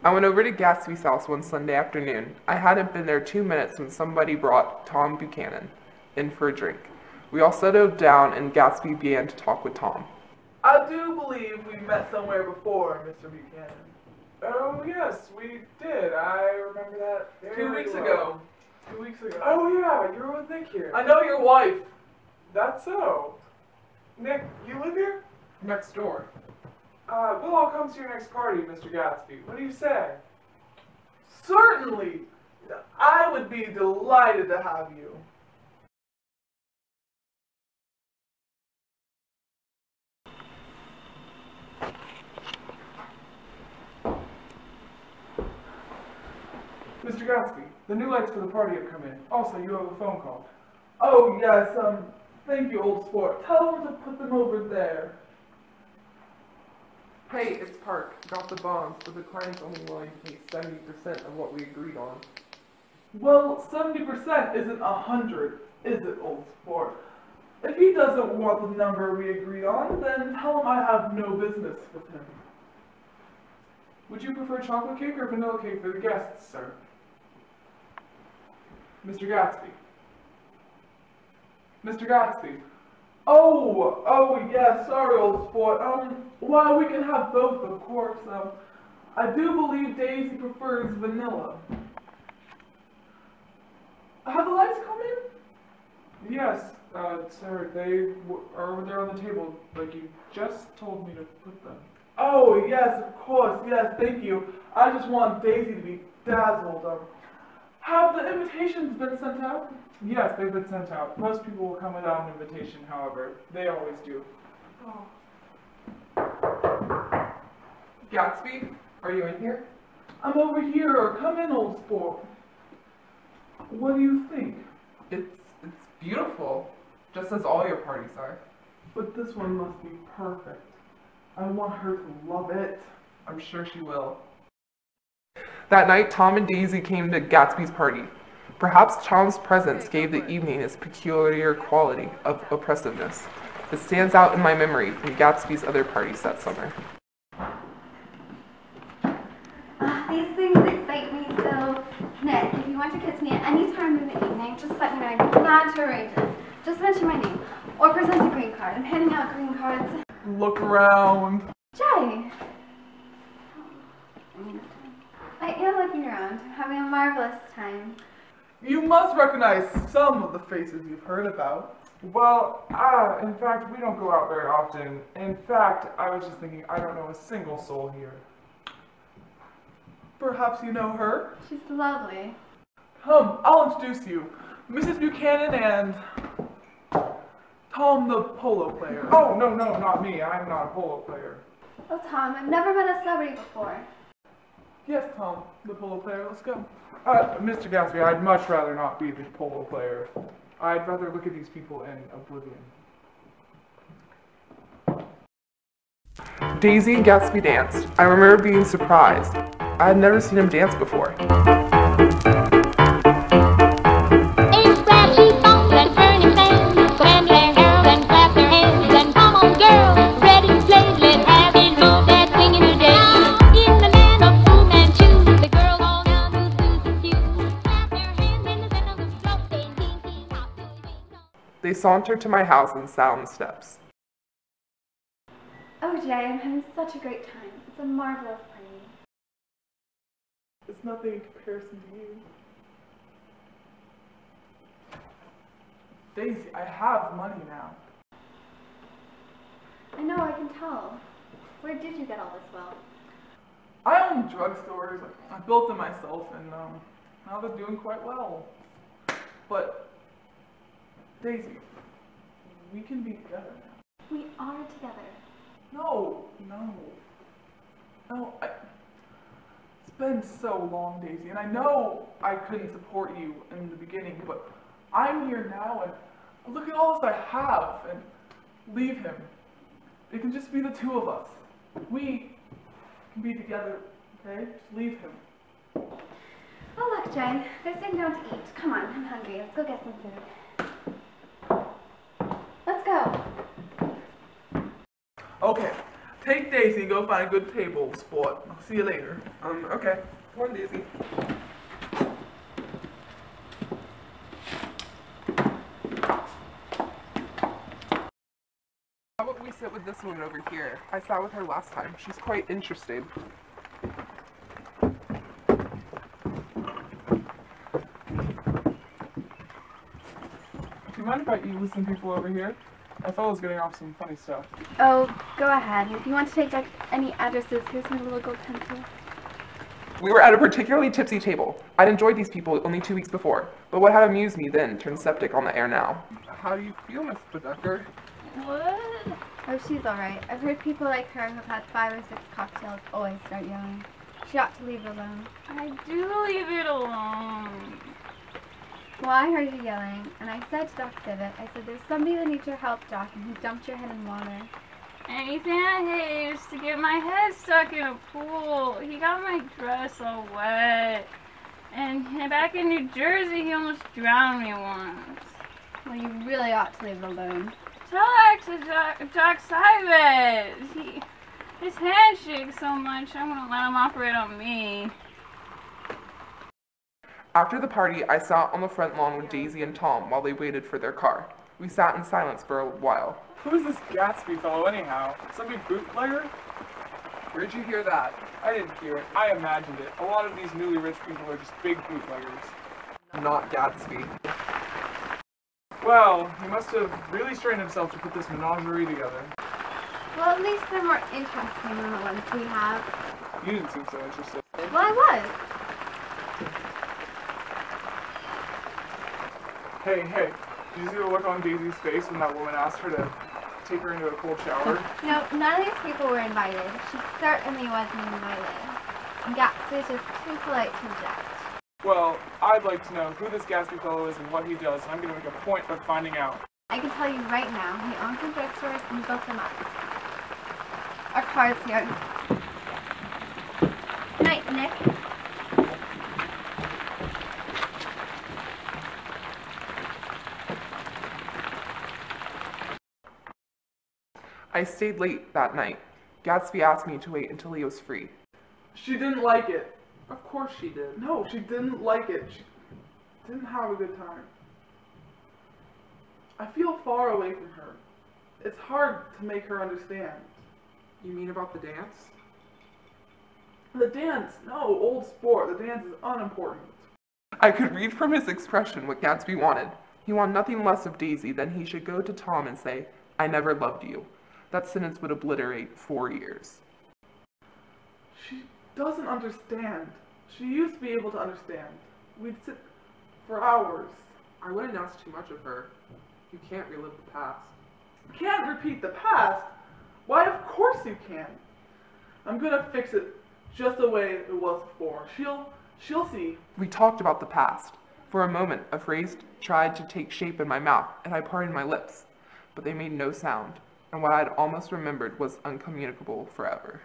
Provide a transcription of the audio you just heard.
I went over to Gatsby's house one Sunday afternoon. I hadn't been there 2 minutes when somebody brought Tom Buchanan in for a drink. We all settled down and Gatsby began to talk with Tom. I do believe we met somewhere before, Mr. Buchanan. Oh, yes, we did. I remember that very 2 weeks well. ago. 2 weeks ago. Oh, yeah, you're with Nick here. I know your wife. That's so. Nick, you live here? Next door. We'll all come to your next party, Mr. Gatsby. What do you say? Certainly. I would be delighted to have you. Mr. Gatsby, the new lights for the party have come in. Also, you have a phone call. Oh, yes, thank you, old sport. Tell them to put them over there. Hey, it's Park. Got the bonds, but the client's only willing to pay 70% of what we agreed on. Well, 70% isn't 100, is it, old sport? If he doesn't want the number we agreed on, then tell him I have no business with him. Would you prefer chocolate cake or vanilla cake for the guests, sir? Mr. Gatsby. Mr. Gatsby. Oh, yeah, sorry, old sport. Well, we can have both, of course. I do believe Daisy prefers vanilla. Have the lights come in? Yes, sir, they are over there on the table, like you just told me to put them. Oh, yes, of course, yes, thank you. I just want Daisy to be dazzled. Have the invitations been sent out? Yes, they've been sent out. Most people will come without an invitation, however. They always do. Oh. Gatsby, are you in here? I'm over here. Come in, old sport. What do you think? It's beautiful, just as all your parties are. But this one must be perfect. I want her to love it. I'm sure she will. That night, Tom and Daisy came to Gatsby's party. Perhaps Tom's presence gave the evening its peculiar quality of oppressiveness. It stands out in my memory from Gatsby's other parties that summer. These things excite me so. Nick, if you want to kiss me at any time in the evening, just let me know. I'm glad to arrange it. Just mention my name. Or present a green card. I'm handing out green cards. Look around. Jay! I am looking around, having a marvelous time. You must recognize some of the faces you've heard about. Well, in fact, we don't go out very often. In fact, I was just thinking, I don't know a single soul here. Perhaps you know her? She's lovely. Come, I'll introduce you. Mrs. Buchanan and Tom the polo player. Oh, no, not me. I'm not a polo player. Oh, Tom, I've never met a celebrity before. Yes, Tom, the polo player. Let's go. Mr. Gatsby, I'd much rather not be the polo player. I'd rather look at these people in oblivion. Daisy and Gatsby danced. I remember being surprised. I had never seen him dance before. They sauntered to my house and sat on the steps. Oh, Jay, I'm having such a great time. It's a marvelous party. It's nothing in comparison to you. Daisy, I have money now. I know, I can tell. Where did you get all this wealth? I own drugstores. I built them myself, and now they're doing quite well. But Daisy, we can be together now. We are together. No. It's been so long, Daisy, and I know I couldn't support you in the beginning, but I'm here now, and look at all this I have, and leave him. It can just be the two of us. We can be together, okay? Just leave him. Oh, look, Jay, they're sitting down to eat. Come on, I'm hungry. Let's go get some food. Let's go. Okay, Take Daisy and go find a good table spot. I'll see you later. Okay. Come on, Daisy. How about we sit with this one over here? I sat with her last time. She's quite interesting. Do you mind if I eat with some people over here? My fellow's getting off some funny stuff. Oh, go ahead. If you want to take down any addresses, here's my little gold pencil. We were at a particularly tipsy table. I'd enjoyed these people only 2 weeks before, but what had amused me then turned septic on the air now. How do you feel, Miss Bedecker? What? Oh, she's alright. I've heard people like her who've had 5 or 6 cocktails always start yelling. She ought to leave it alone. I do leave it alone. Well, I heard you yelling, and I said to Doc Civet, I said, there's somebody that needs your help, Doc, and he dumped your head in water. Anything I hate is to get my head stuck in a pool. He got my dress all wet. And back in New Jersey, he almost drowned me once. Well, you really ought to leave it alone. Tell that to Doc Simon. His hand shakes so much, I won't let him operate on me. After the party, I sat on the front lawn with Daisy and Tom while they waited for their car. We sat in silence for a while. Who is this Gatsby fellow anyhow? Some big bootlegger? Where'd you hear that? I didn't hear it. I imagined it. A lot of these newly rich people are just big bootleggers. Not Gatsby. Well, he must have really strained himself to put this menagerie together. Well, at least they're more interesting than the ones we have. You didn't seem so interested. Well, I was. Hey, did you see the look on Daisy's face when that woman asked her to take her into a cold shower? No, none of these people were invited. She certainly wasn't invited. And Gatsby's just too polite to object. Well, I'd like to know who this Gatsby fellow is and what he does. I'm going to make a point of finding out. I can tell you right now, he owns some drugstores and built them up. Our car's here. Good night, Nick. I stayed late that night. Gatsby asked me to wait until he was free. She didn't like it. Of course she did. No, she didn't like it. She didn't have a good time. I feel far away from her. It's hard to make her understand. You mean about the dance? The dance, no, old sport. The dance is unimportant. I could read from his expression what Gatsby wanted. He wanted nothing less of Daisy than he should go to Tom and say, I never loved you. That sentence would obliterate 4 years. She doesn't understand. She used to be able to understand. We'd sit for hours. I wouldn't ask too much of her. You can't relive the past. Can't repeat the past? Why, of course you can. I'm gonna fix it just the way it was before. She'll see. We talked about the past. For a moment, a phrase tried to take shape in my mouth, and I parted my lips, but they made no sound, and what I had almost remembered was uncommunicable forever.